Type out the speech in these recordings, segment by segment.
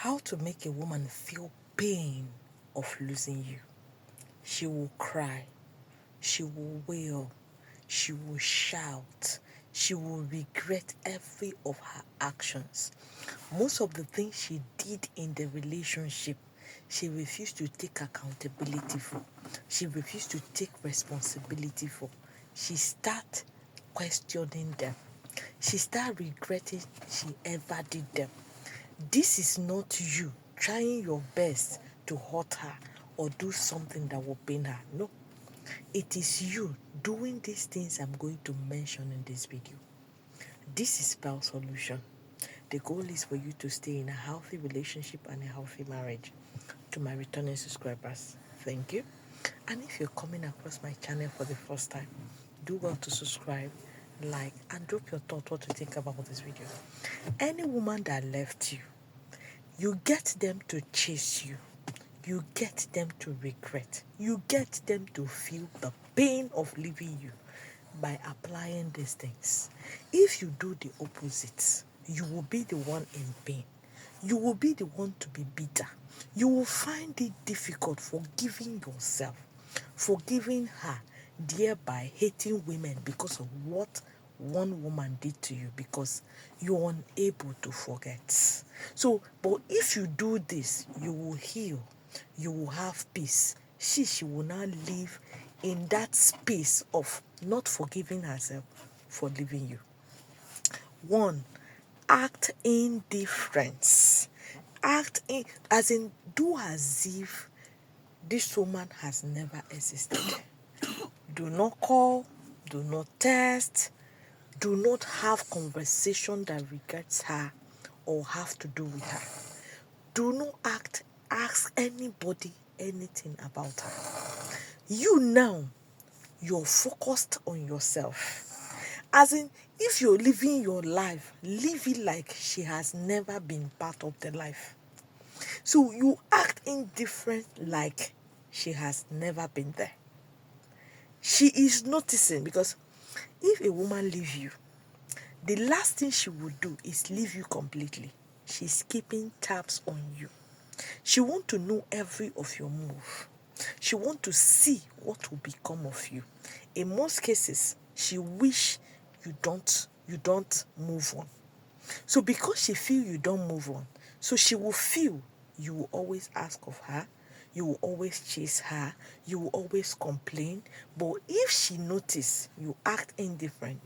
How to make a woman feel pain of losing you. She will cry, she will wail, she will shout, she will regret every of her actions. Most of the things she did in the relationship, she refused to take accountability for. She refused to take responsibility for. She start questioning them. She start regretting she ever did them. This is not you trying your best to hurt her or do something that will pain her. No. It is you doing these things I'm going to mention in this video. This is Spell Solution. The goal is for you to stay in a healthy relationship and a healthy marriage. To my returning subscribers, thank you. And if you're coming across my channel for the first time, do well to subscribe, like, and drop your thought what you think about this video. Any woman that left you, you get them to chase you. You get them to regret. You get them to feel the pain of leaving you by applying these things. If you do the opposite, you will be the one in pain. You will be the one to be bitter. You will find it difficult forgiving yourself, forgiving her, thereby hating women because of what one woman did to you, because you're unable to forget. So, but if you do this, you will heal, you will have peace. She will now live in that space of not forgiving herself for leaving you. 1. Act indifference. As in, do as if this woman has never existed. Do not call, do not text, do not have conversation that regards her or have to do with her. Do not ask anybody anything about her. You now, you're focused on yourself. As in, if you're living your life, live it like she has never been part of the life. So you act indifferent like she has never been there. She is noticing, because if a woman leaves you, the last thing she will do is leave you completely. She's keeping tabs on you. She wants to know every of your move. She wants to see what will become of you. In most cases, she wish you don't move on. So because she feel you don't move on, so she will feel you will always ask of her, you will always chase her, you will always complain. But if she notice you act indifferent,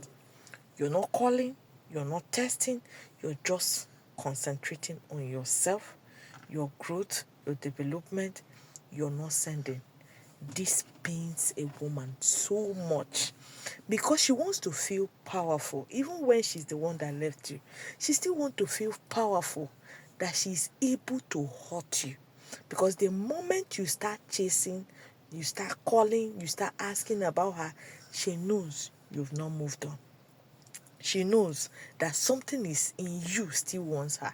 you're not calling, you're not testing, you're just concentrating on yourself, your growth, your development, you're not sending. This pains a woman so much because she wants to feel powerful. Even when she's the one that left you, she still wants to feel powerful, that she's able to hurt you. Because the moment you start chasing, you start calling, you start asking about her, she knows you've not moved on. She knows that something is in you still wants her.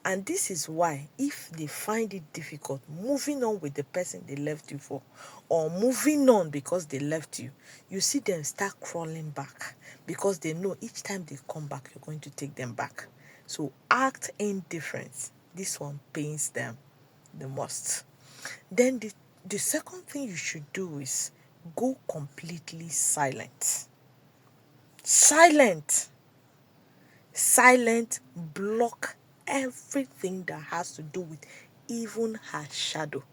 And this is why, if they find it difficult moving on with the person they left you for, or moving on because they left you, you see them start crawling back, because they know each time they come back, you're going to take them back. So act indifference. This one pains them the most. Then the second thing you should do is go completely silent. Silent, block everything that has to do with even her shadow.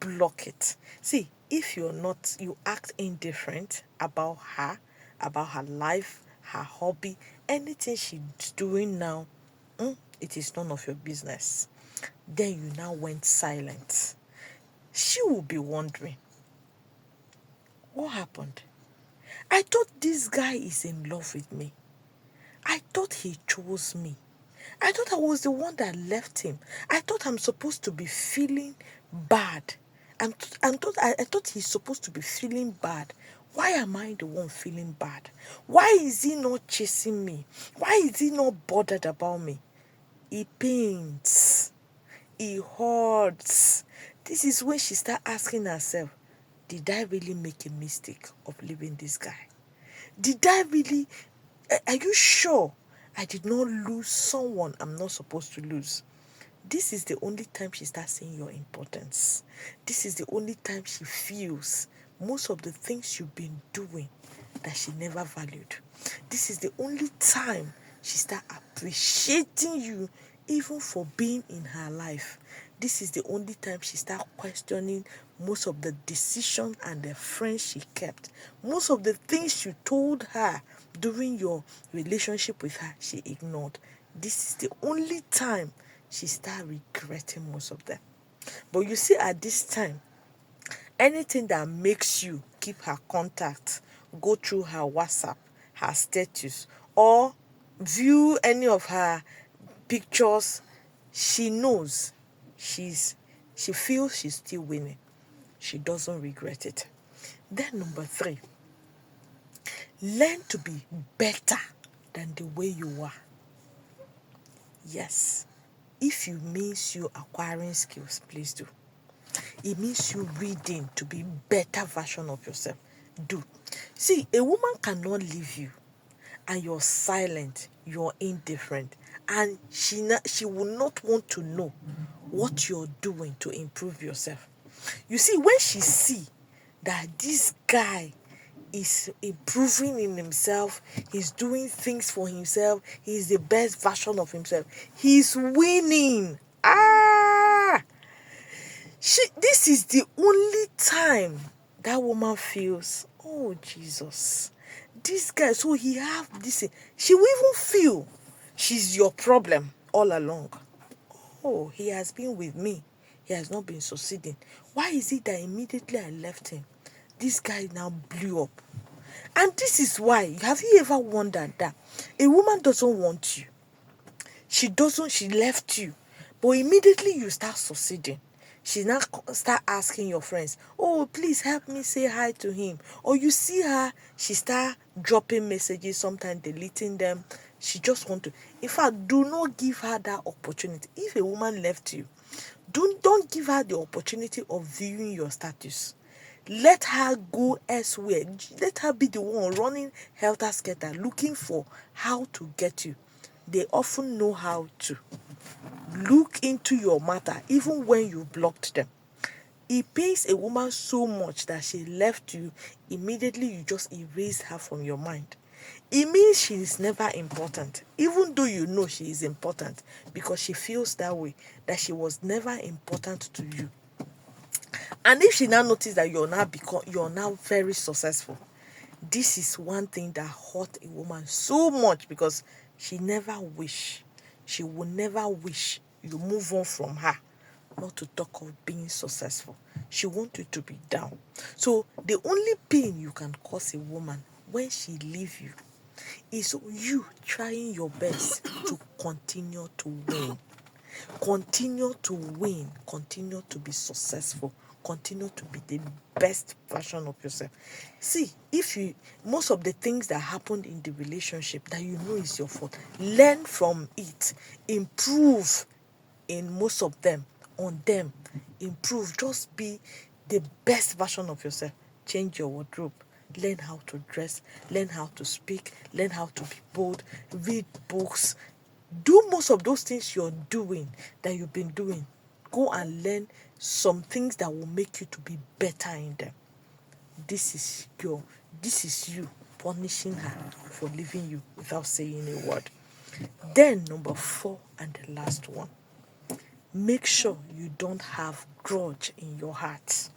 Block it. See, if you act indifferent about her life, her hobby, anything she's doing now, it is none of your business. Then you now went silent. She will be wondering, what happened? I thought this guy is in love with me. I thought he chose me. I thought I was the one that left him. I thought I'm supposed to be feeling bad. I thought he's supposed to be feeling bad. Why am I the one feeling bad? Why is he not chasing me? Why is he not bothered about me? It pains. It hurts. This is when she starts asking herself, did I really make a mistake of leaving this guy? Did I really... Are you sure I did not lose someone I'm not supposed to lose? this is the only time she starts seeing your importance. This is the only time she feels most of the things you've been doing that she never valued. This is the only time she starts appreciating you even for being in her life. This is the only time she starts questioning most of the decisions and the friends she kept. Most of the things you told her during your relationship with her, she ignored. This is the only time she starts regretting most of them. But you see, at this time, anything that makes you keep her contact, go through her WhatsApp, her status, or view any of her pictures, she knows she feels she's still winning. She doesn't regret it. Then number 3, learn to be better than the way you are. Yes, if it means you acquiring skills, please do. It means you reading to be better version of yourself. Do. See, a woman cannot leave you and you're silent, you're indifferent, and she will not want to know what you're doing to improve yourself. You see, when she see that this guy is improving in himself, he's doing things for himself, he's the best version of himself, he's winning. This is the only time that woman feels, oh Jesus, this guy, so he have this. She will even feel she's your problem all along. Oh, he has been with me. He has not been succeeding. Why is it that immediately I left him, this guy now blew up? And this is why, have you ever wondered that a woman doesn't want you? She left you. But immediately you start succeeding, she now start asking your friends, oh, please help me say hi to him. Or you see her, she start dropping messages, sometimes deleting them. She just want to. In fact, do not give her that opportunity. If a woman left you, don't give her the opportunity of viewing your status. Let her go elsewhere. Let her be the one running helter-skelter, looking for how to get you. They often know how to look into your matter even when you blocked them. It pains a woman so much that she left you, immediately you just erase her from your mind. It means she is never important, even though you know she is important, because she feels that way, that she was never important to you. And if she now notices that you're now very successful, this is one thing that hurt a woman so much, because she will never wish you move on from her, not to talk of being successful. She wants you to be down. So the only pain you can cause a woman when she leaves you is you trying your best to continue to win. Continue to win, continue to be successful, continue to be the best version of yourself. See, most of the things that happened in the relationship that you know is your fault, learn from it, improve in most of them, on them, improve, just be the best version of yourself. Change your wardrobe, learn how to dress, learn how to speak, learn how to be bold, read books, do most of those things you're doing, that you've been doing. Go and learn some things that will make you to be better in them. This is you punishing her for leaving you without saying a word. Then number 4 and the last one, make sure you don't have grudge in your heart.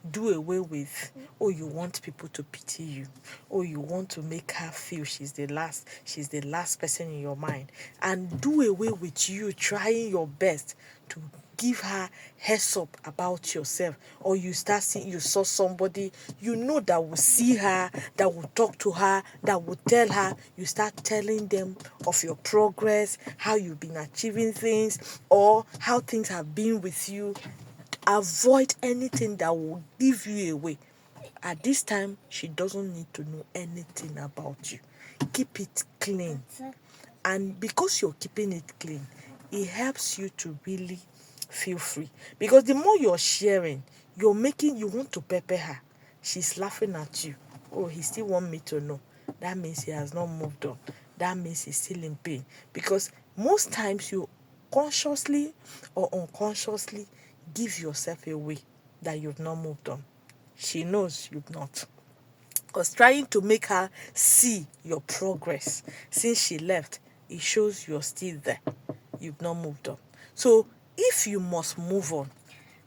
Do away with, oh, you want people to pity you, oh, you want to make her feel she's the last person in your mind, and do away with you trying your best to give her heads up about yourself. Or you start seeing, you saw somebody you know that will see her, that will talk to her, that will tell her, you start telling them of your progress, how you've been achieving things, or how things have been with you. Avoid anything that will give you away. At this time, she doesn't need to know anything about you. Keep it clean. And because you're keeping it clean, it helps you to really feel free. Because the more you're sharing, you want to pepper her. She's laughing at you. Oh, he still want me to know. That means he has not moved on. That means he's still in pain. Because Most times you consciously or unconsciously give yourself away that you've not moved on. She knows you've not. Because trying to make her see your progress since she left, it shows you're still there. You've not moved on. So if you must move on,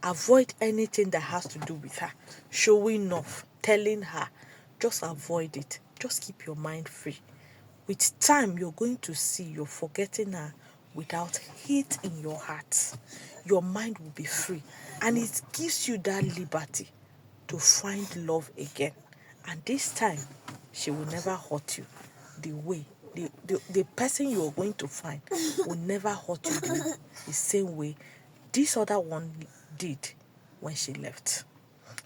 avoid anything that has to do with her. Showing off, telling her, just avoid it. Just keep your mind free. With time, you're going to see you're forgetting her without hate in your heart. Your mind will be free, and it gives you that liberty to find love again. And this time, she will never hurt you the way the person you're going to find will never hurt you the same way this other one did when she left.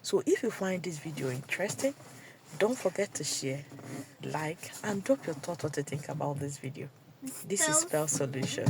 So if you find this video interesting, don't forget to share, like, and drop your thoughts what you think about this video. This is Spell Solution.